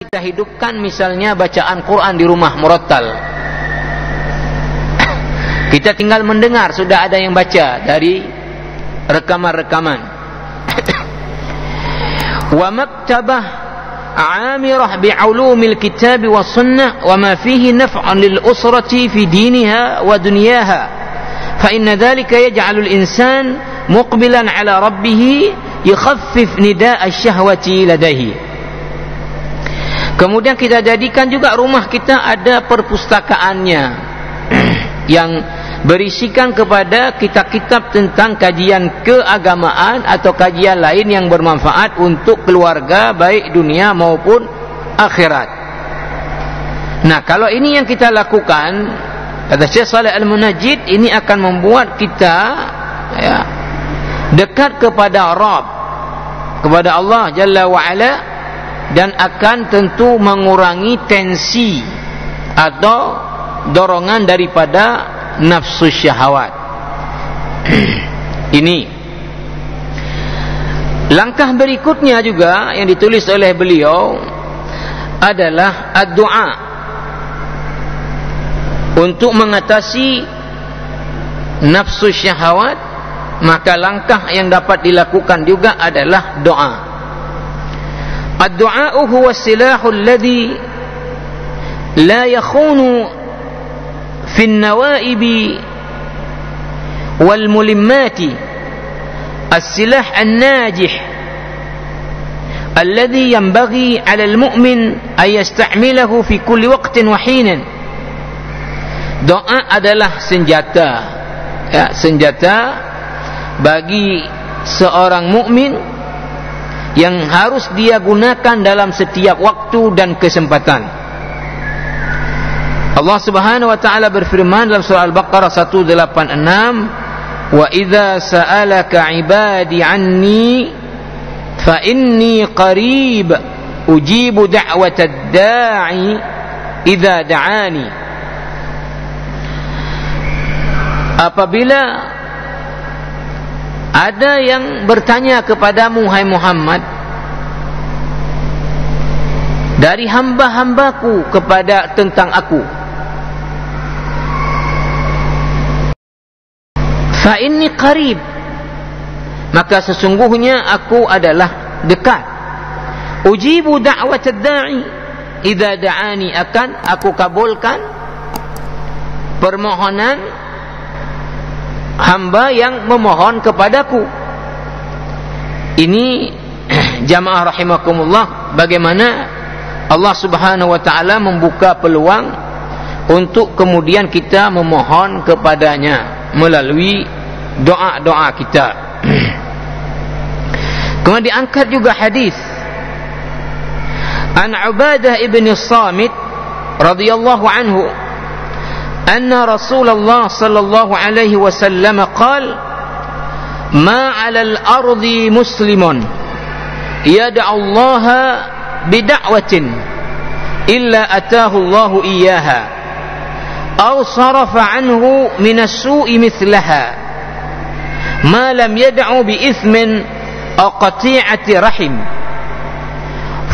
kita hidupkan misalnya bacaan Quran di rumah murattal. Kita tinggal mendengar, sudah ada yang baca dari rekaman-rekaman. Wa maktabah amirah bi'ulumil kitab wa sunnah wa ma fihi naf'an lil usrati fi diniha wa dunyaha. Fa inna dhalika yaj'alul insan muqbilan ala rabbih yukhaffif nidaa asy-syahwati ladaihi. Kemudian kita jadikan juga rumah kita ada perpustakaannya yang berisikan kepada kitab-kitab tentang kajian keagamaan atau kajian lain yang bermanfaat untuk keluarga baik dunia maupun akhirat. Nah, kalau ini yang kita lakukan, kata Syekh Shalih Al-Munajjid, ini akan membuat kita dekat kepada Rabb, kepada Allah Jalla wa Ala, dan akan tentu mengurangi tensi atau dorongan daripada nafsu syahwat. Ini langkah berikutnya juga yang ditulis oleh beliau adalah ad-du'a. Untuk mengatasi nafsu syahwat, maka langkah yang dapat dilakukan juga adalah doa. Ad-du'a huwa silahul ladzi la yakhunu في النوائب والملمات السلاح الناجح الذي ينبغي على المؤمن أن يستعمله في كل وقت وحين. Doa adalah senjata, senjata bagi seorang mukmin yang harus dia gunakan dalam setiap waktu dan kesempatan. Allah Subhanahu wa taala berfirman dalam surah Al-Baqarah 186, "Wa idza sa'alaka 'ibadi 'anni fa inni qarib ujibu da'watad da'i idza da'ani." Apabila ada yang bertanya kepadamu, hai Muhammad, dari hamba-hambaku kepada tentang aku, fa inni qarib, maka sesungguhnya aku adalah dekat. Ujibu da'watad da'i idza da'ani, akan aku kabulkan permohonan hamba yang memohon kepadaku. Ini jamaah rahimakumullah, bagaimana Allah Subhanahu wa taala membuka peluang untuk kemudian kita memohon kepadanya melalui doa-doa kita. Kemudian diangkat juga hadis an Ubadah ibn Samit radhiyallahu anhu anna Rasulullah sallallahu alaihi wasallam qala ma 'alal ardi muslimun yad'u Allah bid'awatin illa atahu Allah iyyaha aw sarafa anhu min as-su'i mithlaha ma lam yad'u bi ithmin aw qati'ati rahim.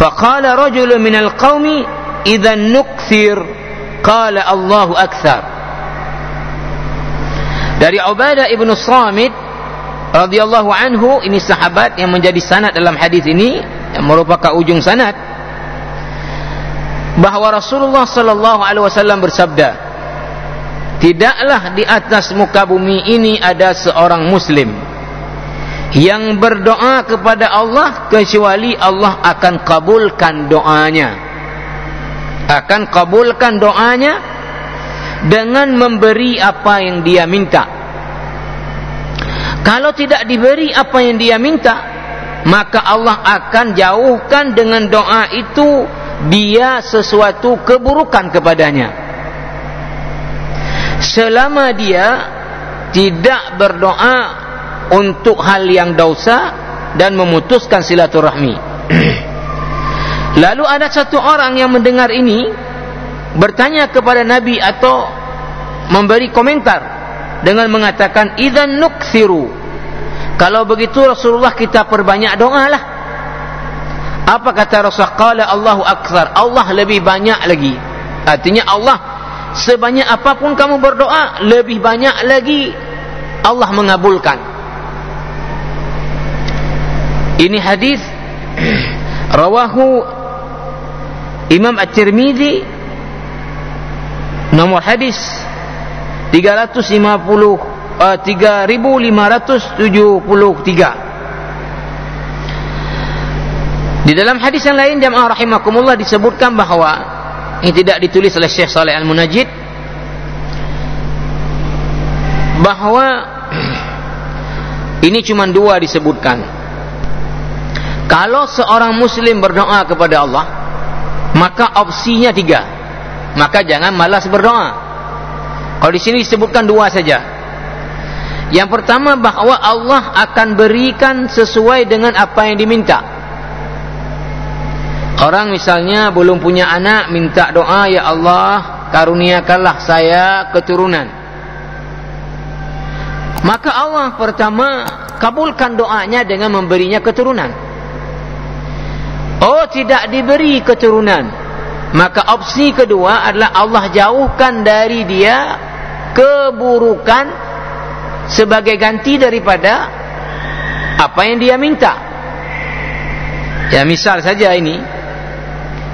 Faqala rajulun min al-qaumi idhan nukthir, qala Allahu akthar. Dari Ubadah ibn Samit radhiyallahu anhu, ini sahabat yang menjadi sanad dalam hadis ini, yang merupakan ujung sanad, bahwa Rasulullah sallallahu alaihi wasallam bersabda, tidaklah di atas muka bumi ini ada seorang muslim yang berdoa kepada Allah kecuali Allah akan kabulkan doanya, akan kabulkan doanya dengan memberi apa yang dia minta. Kalau tidak diberi apa yang dia minta, maka Allah akan jauhkan dengan doa itu dia sesuatu keburukan kepadanya. Selama dia tidak berdoa untuk hal yang dosa dan memutuskan silaturahmi. Lalu ada satu orang yang mendengar ini bertanya kepada Nabi atau memberi komentar dengan mengatakan, idzan nukthiru, kalau begitu Rasulullah kita perbanyak doalah. Apa kata Rasul? Qala Allahu akbar. Allah lebih banyak lagi. Artinya Allah sebanyak apapun kamu berdoa, lebih banyak lagi Allah mengabulkan. Ini hadis rawahu Imam At-Tirmidzi, nomor hadis 3573. Di dalam hadis yang lain, jamaah rahimakumullah, disebutkan bahawa ini tidak ditulis oleh Syekh Shalih Al-Munajjid, bahawa ini cuma dua disebutkan. Kalau seorang muslim berdoa kepada Allah, maka opsinya 3. Maka jangan malas berdoa. Kalau di sini disebutkan 2 saja. Yang pertama, bahawa Allah akan berikan sesuai dengan apa yang diminta. Orang misalnya belum punya anak, minta doa, ya Allah karuniakanlah saya keturunan. Maka Allah pertama kabulkan doanya dengan memberinya keturunan. Oh, tidak diberi keturunan, maka opsi kedua adalah Allah jauhkan dari dia keburukan sebagai ganti daripada apa yang dia minta. Ya, misal saja ini,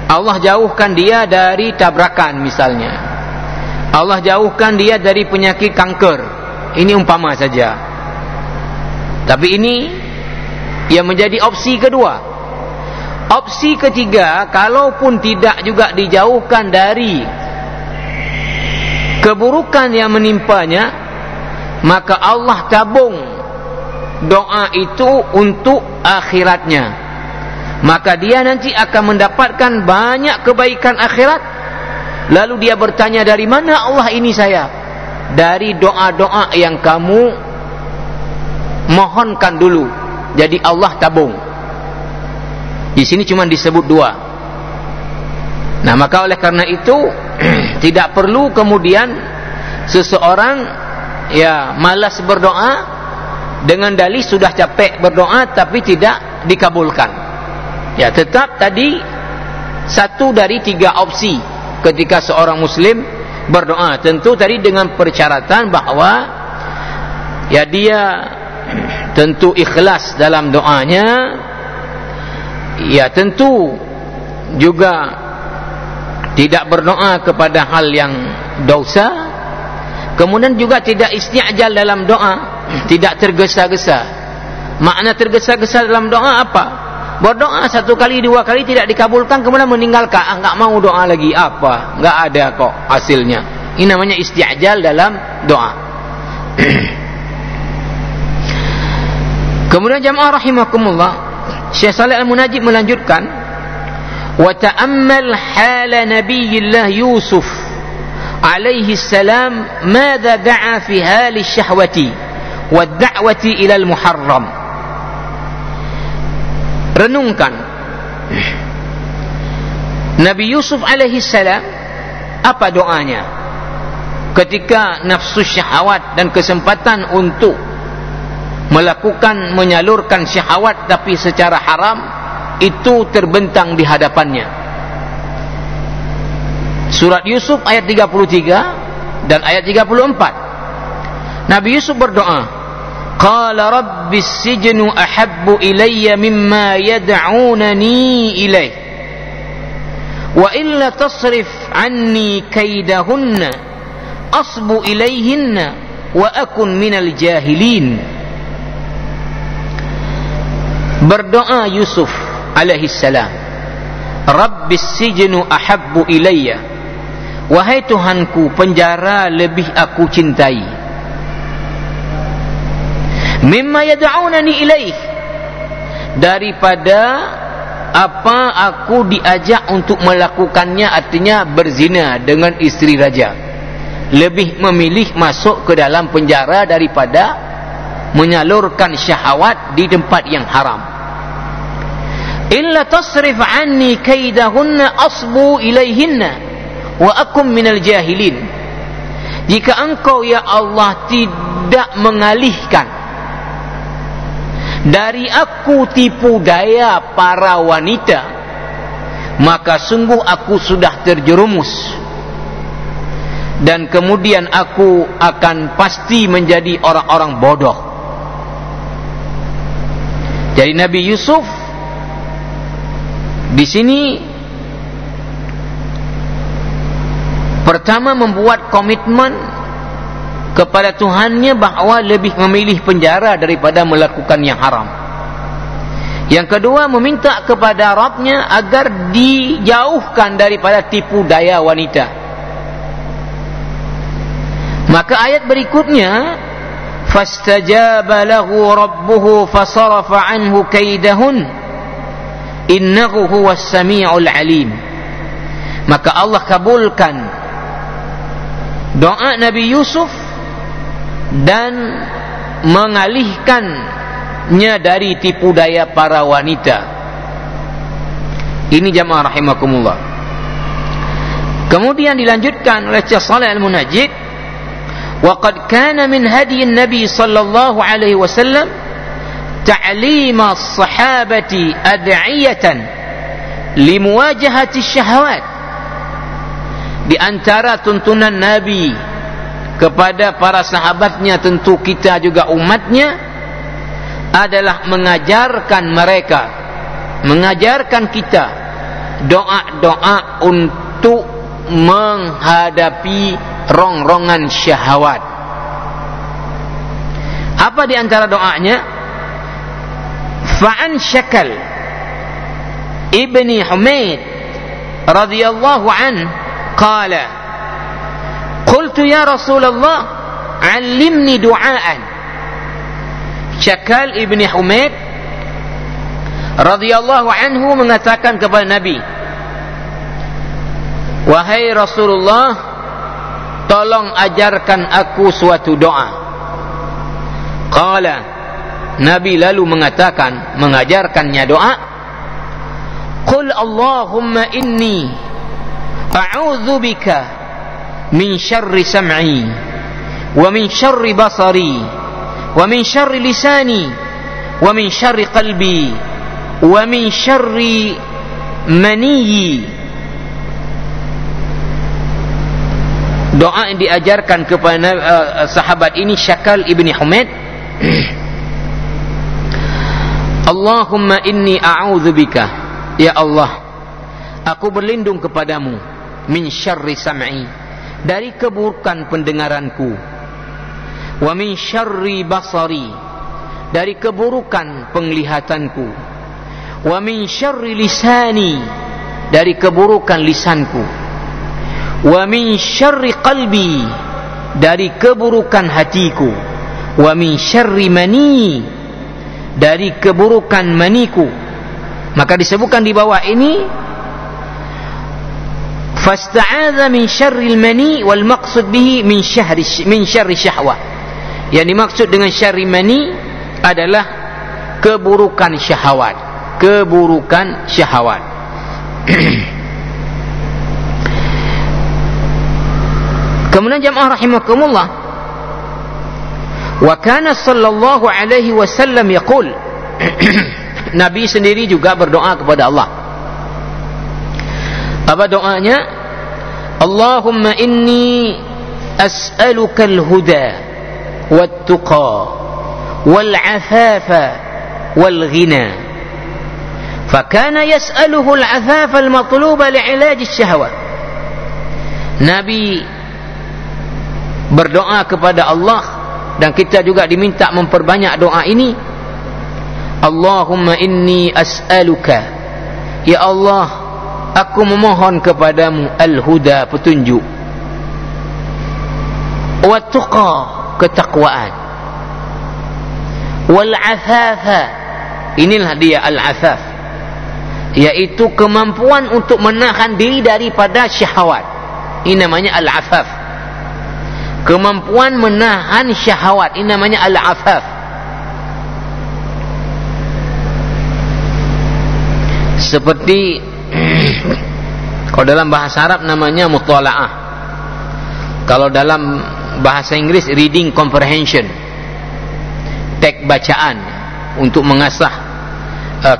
Allah jauhkan dia dari tabrakan misalnya, Allah jauhkan dia dari penyakit kanker. Ini umpama saja. Tapi ini yang menjadi opsi kedua. Opsi ketiga, kalaupun tidak juga dijauhkan dari keburukan yang menimpanya, maka Allah tabung doa itu untuk akhiratnya. Maka dia nanti akan mendapatkan banyak kebaikan akhirat. Lalu dia bertanya, dari mana Allah ini saya? Dari doa-doa yang kamu mohonkan dulu. Jadi Allah tabung. Di sini cuma disebut 2. Nah, maka oleh karena itu tidak perlu kemudian seseorang ya malas berdoa dengan dalih sudah capek berdoa tapi tidak dikabulkan. Ya, tetap tadi satu dari 3 opsi ketika seorang muslim berdoa. Tentu tadi dengan persyaratan bahwa ya dia tentu ikhlas dalam doanya. Ya, tentu juga tidak berdoa kepada hal yang dosa. Kemudian juga tidak isti'jal dalam doa, tidak tergesa-gesa. Makna tergesa-gesa dalam doa apa? Berdoa 1 kali 2 kali tidak dikabulkan, kemudian meninggalkan, enggak mau doa lagi, apa? Enggak ada kok hasilnya. Ini namanya isti'jal dalam doa. Kemudian jamaah rahimakumullah, Syekh Shalih Al-Munajjid melanjutkan, wa ta'ammal hala nabiyillah Yusuf alaihi salam madza da'a fi hali syahwati wa da'wati ila al-muharram. Renungkan Nabi Yusuf alaihi salam, apa doanya ketika nafsu syahwat dan kesempatan untuk melakukan, menyalurkan syahwat tapi secara haram itu terbentang di hadapannya. Surat Yusuf ayat 33 dan ayat 34. Nabi Yusuf berdoa, qala rabbis sijnu ahabbu ilayya mimma yad'unani ilayh wa illa tasrif anni kaidahunna asbu ilayhinna wa akun minal jahilin. Berdoa Yusuf alaihi salam, rabbis sijnu ahabbu ilayya, wahai Tuhanku, penjara lebih aku cintai, mimma yad'unani ilaih, daripada apa aku diajak untuk melakukannya, artinya berzina dengan istri raja. Lebih memilih masuk ke dalam penjara daripada menyalurkan syahwat di tempat yang haram. Illa tasrif anni kaidahunna asbu ilaihinna wa akum minal jahilin. Jika engkau ya Allah tidak mengalihkan dari aku tipu daya para wanita, maka sungguh aku sudah terjerumus, dan kemudian aku akan pasti menjadi orang-orang bodoh. Jadi Nabi Yusuf di sini pertama membuat komitmen kepada Tuhannya bahawa lebih memilih penjara daripada melakukan yang haram. Yang kedua, meminta kepada Rabbnya agar dijauhkan daripada tipu daya wanita. Maka ayat berikutnya, fastajaba lahu rabbuhu fasarafa anhu kaidahun innahu huwas sami'ul alim. Maka Allah kabulkan doa Nabi Yusuf dan mengalihkannya dari tipu daya para wanita. Ini jamaah rahimakumullah. Kemudian dilanjutkan oleh Syekh Shalih Al-Munajjid, wa qad kana min hadi an-nabi sallallahu alaihi wasallam ta'lim as-sahabati ad'iyatan limuwajahati syahawat. Di antara tuntunan Nabi kepada para sahabatnya, tentu kita juga umatnya, adalah mengajarkan mereka, mengajarkan kita doa-doa untuk menghadapi rongrongan syahwat. Apa di antara doanya? Fa'an Syakal ibni Humaid radhiyallahu an qala qultu ya Rasulullah 'allimni du'aan. Syakal ibni Humaid radhiyallahu anhu mengatakan kepada Nabi, wahai Rasulullah, tolong ajarkan aku suatu doa. Qala, Nabi lalu mengatakan, mengajarkannya doa, qul Allahumma inni a'udzu bika min syarri sam'i wa min syarri basari wa min syarri lisani wa min syarri qalbi wa min syarri maniyyi. Doa yang diajarkan kepada sahabat ini Syakal ibni Humaid. Allahumma inni a'udzubika, ya Allah, aku berlindung kepadamu, min syarri sam'i, dari keburukan pendengaranku, wa min syarri basari, dari keburukan penglihatanku, wa min syarri lisani, dari keburukan lisanku, wa min syarri qalbi, dari keburukan hatiku, wa min syarri mani, dari keburukan maniku. Maka disebutkan di bawah ini fasta'adha min syarril mani wal maqsud bihi min syarri syahwah. Yang dimaksud dengan syarri mani adalah keburukan syahwat, keburukan syahwat. Kemudian jamaah rahimakumullah, wa kana sallallahu alaihi wasallam yaqul, Nabi sendiri juga berdoa kepada Allah. Apa doanya? Allahumma inni as'aluka al-huda wat-tuqa wal-'afafa wal-ghina. Fakana yas'aluhu al-'afafa al-matluba li'ilaj asy-syahwat. Nabi berdoa kepada Allah, dan kita juga diminta memperbanyak doa ini. Allahumma inni as'aluka, ya Allah, aku memohon kepadamu al-huda, petunjuk, wat-tuqa, ketakwaan, wal-'afafa, inilah dia al-'afaf, yaitu kemampuan untuk menahan diri daripada syahwat. Ini namanya al-'afaf, kemampuan menahan syahwat, ini namanya al-'afaf. Seperti kalau dalam bahasa Arab namanya mutola'ah, kalau dalam bahasa Inggris reading comprehension, teks bacaan. untuk mengasah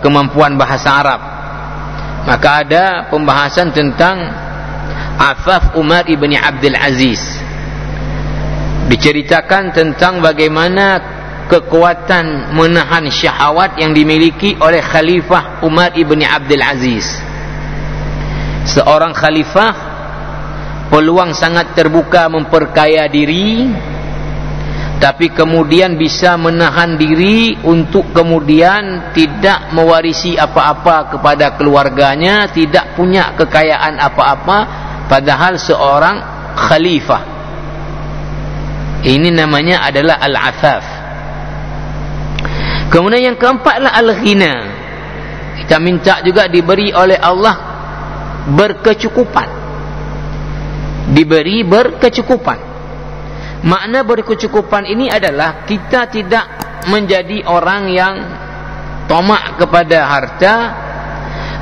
kemampuan bahasa Arab. Maka ada pembahasan tentang afaf Umar ibn Abdul Aziz. Diceritakan tentang bagaimana kekuatan menahan syahwat yang dimiliki oleh Khalifah Umar ibn Abdul Aziz. Seorang khalifah, peluang sangat terbuka memperkaya diri, tapi kemudian bisa menahan diri untuk kemudian tidak mewarisi apa-apa kepada keluarganya, tidak punya kekayaan apa-apa, padahal seorang khalifah. Ini namanya adalah al-afaf. Kemudian yang keempatlah al-ghina. Kita minta juga diberi oleh Allah berkecukupan. Diberi berkecukupan. Makna berkecukupan ini adalah kita tidak menjadi orang yang tomak kepada harta.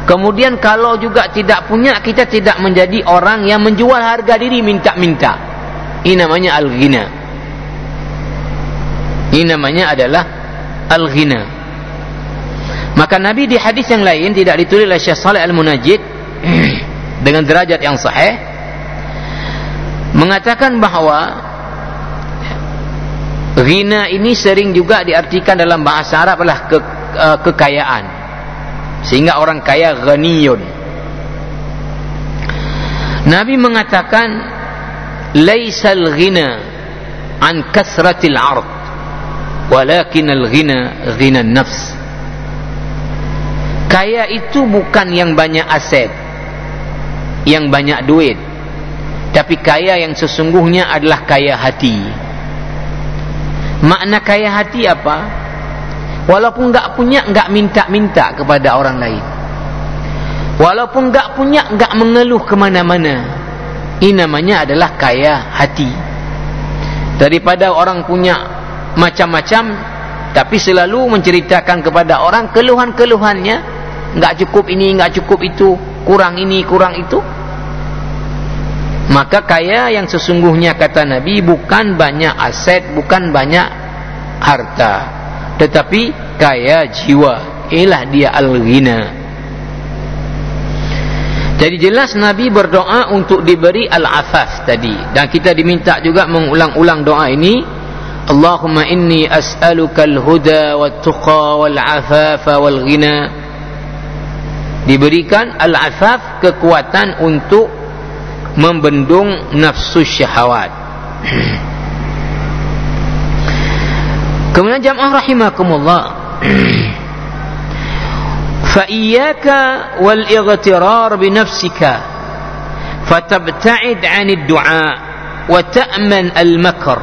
Kemudian kalau juga tidak punya, kita tidak menjadi orang yang menjual harga diri minta-minta. Ini namanya al-ghina. Ini namanya adalah al-ghina. Maka Nabi di hadis yang lain, tidak ditulis oleh Syekh Shalih Al-Munajjid dengan derajat yang sahih, mengatakan bahawa ghina ini sering juga diartikan dalam bahasa Arab adalah kekayaan. Sehingga orang kaya ghaniyun. Nabi mengatakan laisal ghina an kasratil 'ard walakin al-ghina ghina an-nafs. Kaya itu bukan yang banyak aset, yang banyak duit, tapi kaya yang sesungguhnya adalah kaya hati. Makna kaya hati apa? Walaupun enggak punya, enggak minta-minta kepada orang lain. Walaupun enggak punya, enggak mengeluh kemana-mana. Ini namanya adalah kaya hati. Daripada orang punya macam-macam, tapi selalu menceritakan kepada orang keluhan-keluhannya, enggak cukup ini, enggak cukup itu, kurang ini, kurang itu. Maka kaya yang sesungguhnya kata Nabi bukan banyak aset, bukan banyak harta, tetapi kaya jiwa. Ialah dia al-ghina. Jadi jelas Nabi berdoa untuk diberi al-afaf tadi. Dan kita diminta juga mengulang-ulang doa ini. Allahumma inni as'aluka al-huda wat-tuqa wal-afafa wal-ghina. Diberikan al-afaf, kekuatan untuk membendung nafsu syahwat. Kemudian jamaah rahimakumullah, fa iyyaka wal ightirar bi nafsika fatabta'id 'anid du'a wa ta'man al makr.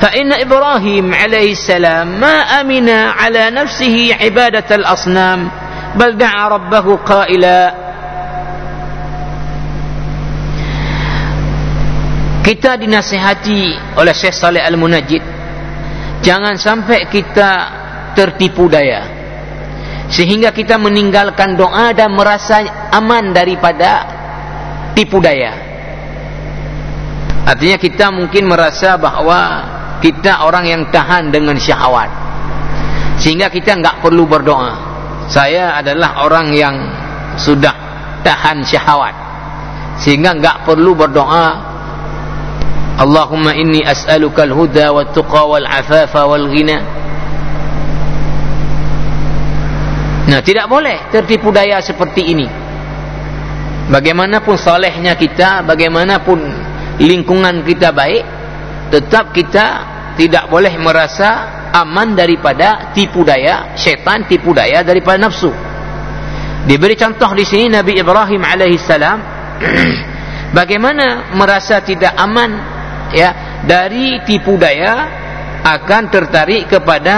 Fa inna Ibrahim alaihi salam ma amina 'ala nafsihi 'ibadat al asnam bal da'a rabbahu qaila. Kita dinasihati oleh Syekh Shalih Al-Munajjid, jangan sampai kita tertipu daya sehingga kita meninggalkan doa dan merasa aman daripada tipu daya. Artinya kita mungkin merasa bahawa kita orang yang tahan dengan syahwat, sehingga kita enggak perlu berdoa. Saya adalah orang yang sudah tahan syahwat, sehingga enggak perlu berdoa Allahumma inni as'aluka al-huda wat-tuqa wal-afafa wal-ghina. Nah, tidak boleh tertipu daya seperti ini. Bagaimanapun salehnya kita, bagaimanapun lingkungan kita baik, tetap kita tidak boleh merasa aman daripada tipu daya syaitan, tipu daya daripada nafsu. Diberi contoh di sini Nabi Ibrahim alaihissalam bagaimana merasa tidak aman ya dari tipu daya, akan tertarik kepada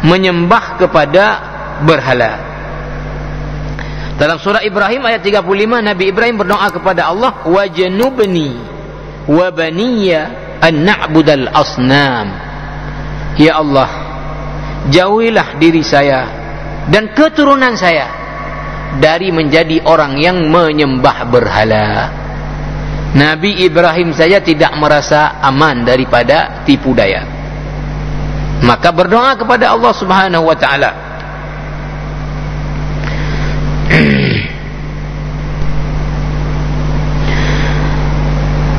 menyembah kepada berhala. Dalam surah Ibrahim ayat 35, Nabi Ibrahim berdoa kepada Allah, wajnubni wa baniya an na'budal asnam. Ya Allah, jauhilah diri saya dan keturunan saya dari menjadi orang yang menyembah berhala. Nabi Ibrahim saja tidak merasa aman daripada tipu daya. Maka berdoa kepada Allah Subhanahu wa taala.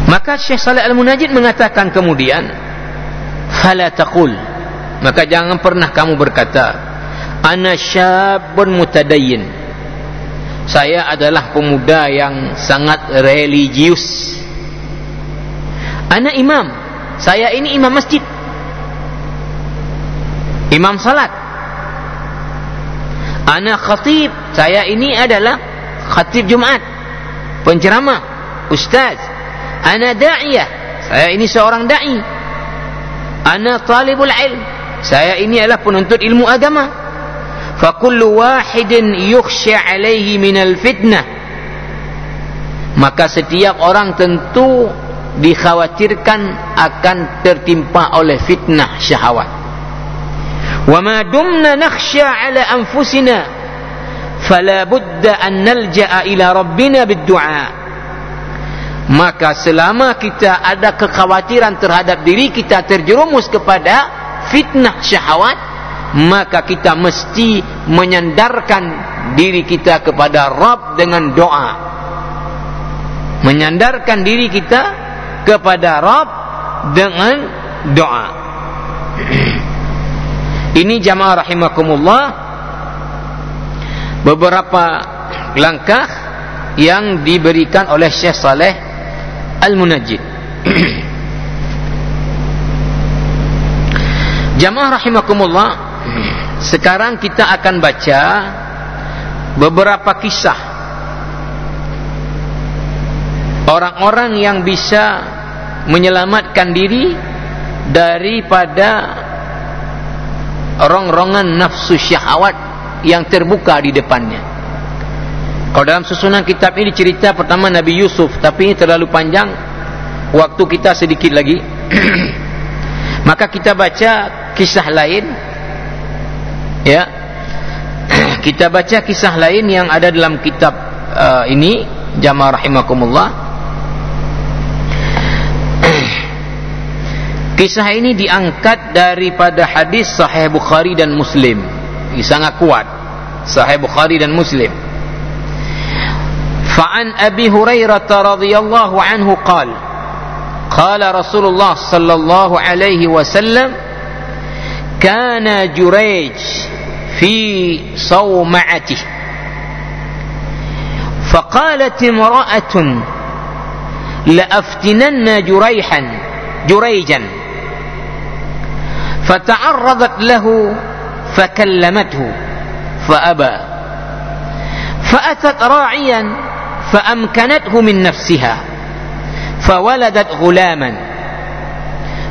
Maka Syekh Saleh Al-Munajjid mengatakan kemudian, fala taqul, maka jangan pernah kamu berkata, ana syabun mutadayyin, saya adalah pemuda yang sangat religius. Ana imam, saya ini imam masjid, imam salat. Ana khatib, saya ini adalah khatib Jumat, penceramah, ustaz. Ana da'iyah, saya ini seorang da'i. Ana talibul ilm, saya ini adalah penuntut ilmu agama. Fa kullu wahidin yukhsha alaihi minal fitnah, maka setiap orang tentu dikhawatirkan akan tertimpa oleh fitnah syahwat. Wa ma dumna nakhsha ala anfusina fala budda an nalja'a ila rabbina bid-du'a. Maka selama kita ada kekhawatiran terhadap diri kita terjerumus kepada fitnah syahwat, maka kita mesti menyandarkan diri kita kepada Rabb dengan doa. Menyandarkan diri kita kepada Rabb dengan doa. Ini jamaah rahimakumullah, beberapa langkah yang diberikan oleh Syekh Saleh Al-Munajjid. Jamaah rahimakumullah, sekarang kita akan baca beberapa kisah orang-orang yang bisa menyelamatkan diri daripada rongrongan nafsu syahwat yang terbuka di depannya. Kalau dalam susunan kitab ini cerita pertama Nabi Yusuf, tapi ini terlalu panjang, waktu kita sedikit lagi. Maka kita baca kisah lain, ya. Kita baca kisah lain yang ada dalam kitab ini, jamaah rahimakumullah. Kisah ini diangkat daripada hadis Sahih Bukhari dan Muslim. Ini sangat kuat, Sahih Bukhari dan Muslim. فعن أبي هريرة رضي الله عنه قال قال رسول الله صلى الله عليه وسلم كان جريج في صومعته فقالت امرأة لأفتنن جريجا فتعرضت له فكلمته فأبى فأتت راعيا فأمكنته من نفسها فولدت غلاما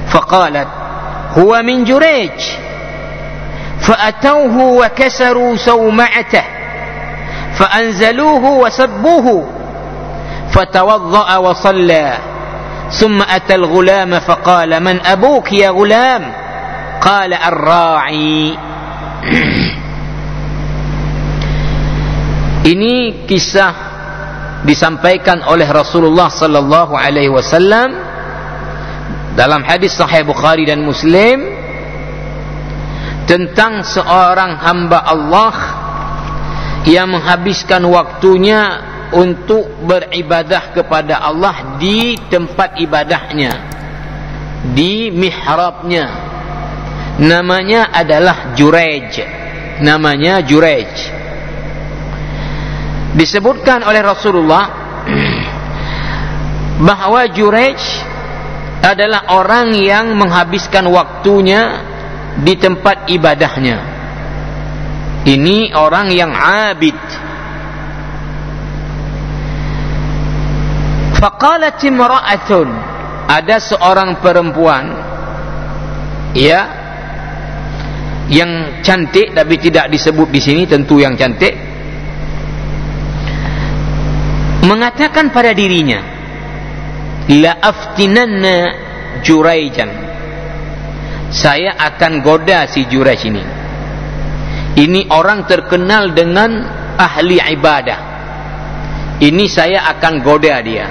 فقالت هو من جريج فأتوه وكسروا صومعته فأنزلوه وسبوه فتوضأ وصلى ثم أتى الغلام فقال من أبوك يا غلام قال الراعي. Ini kisah disampaikan oleh Rasulullah sallallahu alaihi wasallam dalam hadis Sahih Bukhari dan Muslim tentang seorang hamba Allah yang menghabiskan waktunya untuk beribadah kepada Allah di tempat ibadahnya, di mihrabnya. Namanya adalah Jurej. Namanya Jurej. Disebutkan oleh Rasulullah bahwa Jurej adalah orang yang menghabiskan waktunya di tempat ibadahnya. Ini orang yang abid. Faqalat imra'atun, ada seorang perempuan, ya, yang cantik tapi tidak disebut di sini, tentu yang cantik, mengatakan pada dirinya, la aftinanna Juraijan, saya akan goda si Jurej ini. Ini orang terkenal dengan ahli ibadah. Ini saya akan goda dia.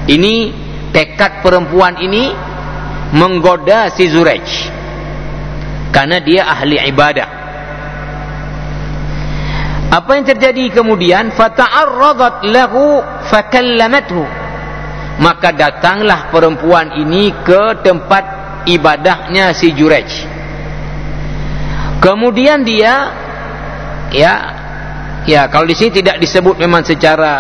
Ini tekad perempuan ini menggoda si Jurej. karena dia ahli ibadah. Apa yang terjadi kemudian? Fata'arradat lahu fakallamathu, maka datanglah perempuan ini ke tempat ibadahnya si Jurayj. Kemudian dia kalau di sini tidak disebut memang secara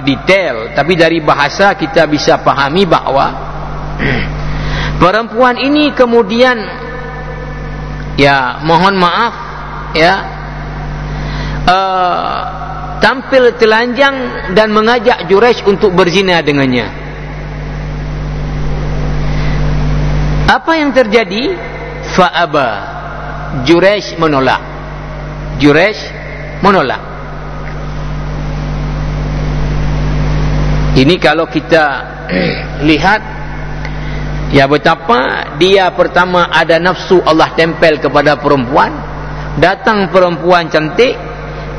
detail, tapi dari bahasa kita bisa pahami bahwa perempuan ini kemudian mohon maaf tampil telanjang dan mengajak Jurayj untuk berzina dengannya. Apa yang terjadi? Fa'aba, Jurayj menolak. Ini kalau kita lihat betapa dia pertama ada nafsu Allah tempel kepada perempuan. Datang perempuan cantik,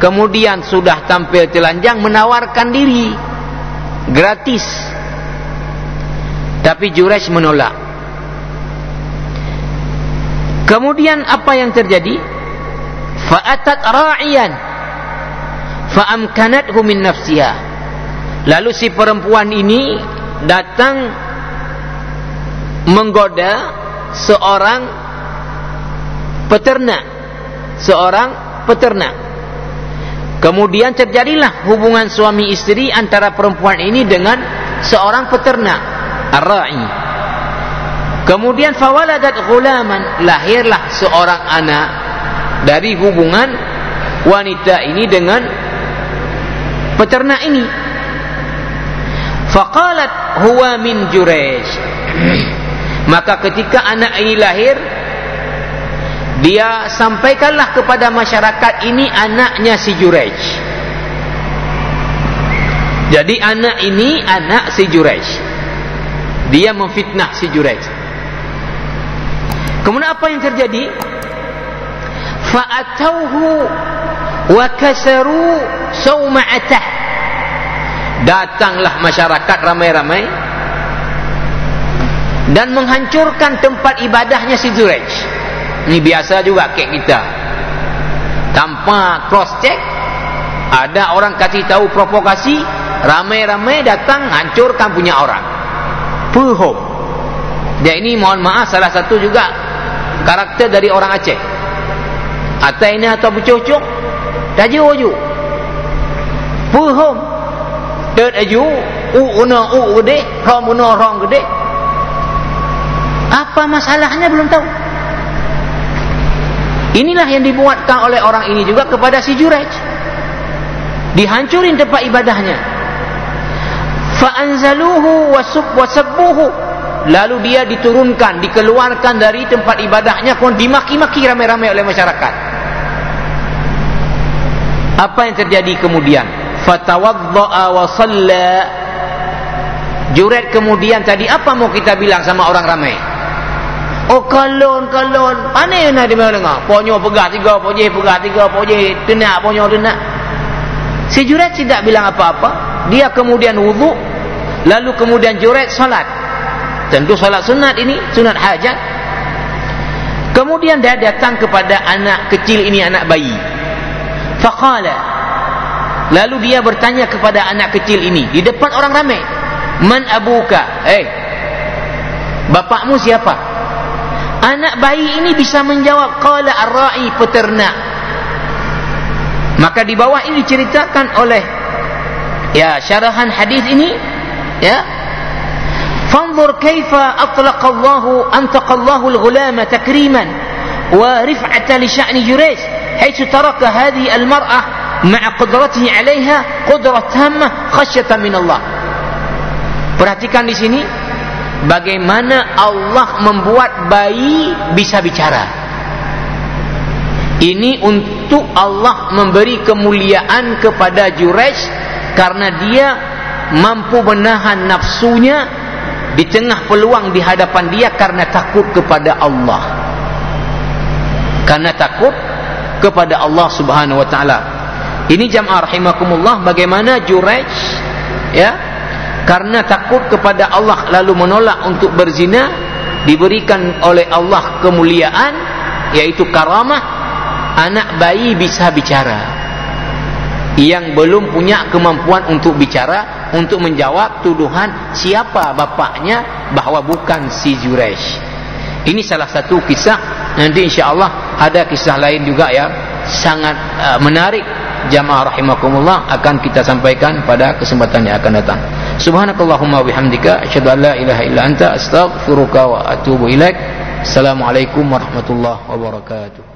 kemudian sudah tampil telanjang, menawarkan diri gratis, tapi Jurayj menolak. Kemudian apa yang terjadi? Fa'atat ra'iyan fa'amkanathu min nafsiha. Lalu si perempuan ini datang menggoda seorang peternak. Kemudian terjadilah hubungan suami istri antara perempuan ini dengan seorang peternak, ar-ra'i. Kemudian fawaladat ghulaman, lahirlah seorang anak dari hubungan wanita ini dengan peternak ini. Faqalat huwa min Jurayj. Maka ketika anak ini lahir, dia sampaikanlah kepada masyarakat, ini anaknya si Jurayj. Jadi anak ini anak si Jurayj. Dia memfitnah si Jurayj. Kemudian apa yang terjadi? Fa'atauhu wa kasaru sawma'atah. Datanglah masyarakat ramai-ramai dan menghancurkan tempat ibadahnya si Jurayj. Ini biasa juga kayak kita, tanpa cross check, ada orang kasih tahu provokasi, ramai-ramai datang hancurkan punya orang. Puhum. Dia ini mohon maaf salah satu juga karakter dari orang Aceh. Atai ini atau bercocok, daju. Puhum. Daju, gede, rong gede. Apa masalahnya belum tahu. Inilah yang dibuatkan oleh orang ini juga kepada si Jurayj. Dihancurin tempat ibadahnya. Fa'anzaluhu wasabbuhu. Lalu dia diturunkan, dikeluarkan dari tempat ibadahnya, kemudian dimaki-maki ramai-ramai oleh masyarakat. Apa yang terjadi kemudian? Fatawadda'a wa shalla. Jurayj kemudian tadi apa mau kita bilang sama orang ramai? Oh kalon pane na di mana ponyo pegah 3 poje pegah 3 poje tenak ponyo tenak. Si Jurayj tidak bilang apa-apa, dia kemudian wudu, lalu kemudian Jurayj salat. Tentu salat sunat ini, sunat hajat. Kemudian dia datang kepada anak kecil ini, anak bayi. Faqala, lalu dia bertanya kepada anak kecil ini di depan orang ramai, man abuka? Bapakmu siapa? Anak bayi ini bisa menjawab, qala ar-ra'i, peternak. Maka di bawah ini diceritakan oleh syarahan hadis ini, fanzur kaifa antaqallahu al-ghulama takriman wa rif'atan li sya'ni Jurayj haitsu taraka hadhihi al-mar'ah ma'a qudratihi 'alayha qudrat tammah khasyatan min Allah. Perhatikan di sini bagaimana Allah membuat bayi bisa bicara. Ini untuk Allah memberi kemuliaan kepada Jurayj karena dia mampu menahan nafsunya di tengah peluang di hadapan dia karena takut kepada Allah. Karena takut kepada Allah Subhanahu wa taala. Ini jamaah rahimakumullah, bagaimana Jurayj karena takut kepada Allah lalu menolak untuk berzina, diberikan oleh Allah kemuliaan, yaitu karamah, anak bayi bisa bicara. Yang belum punya kemampuan untuk bicara, untuk menjawab tuduhan siapa bapaknya, bahwa bukan si Juraish. Ini salah satu kisah. Nanti insyaAllah ada kisah lain juga yang sangat menarik. Jamaah rahimakumullah, akan kita sampaikan pada kesempatan yang akan datang. Subhanakallahumma bihamdika asyhadu an la ilaha illa anta astaghfiruka wa atubu ilaik. Assalamualaikum warahmatullahi wabarakatuh.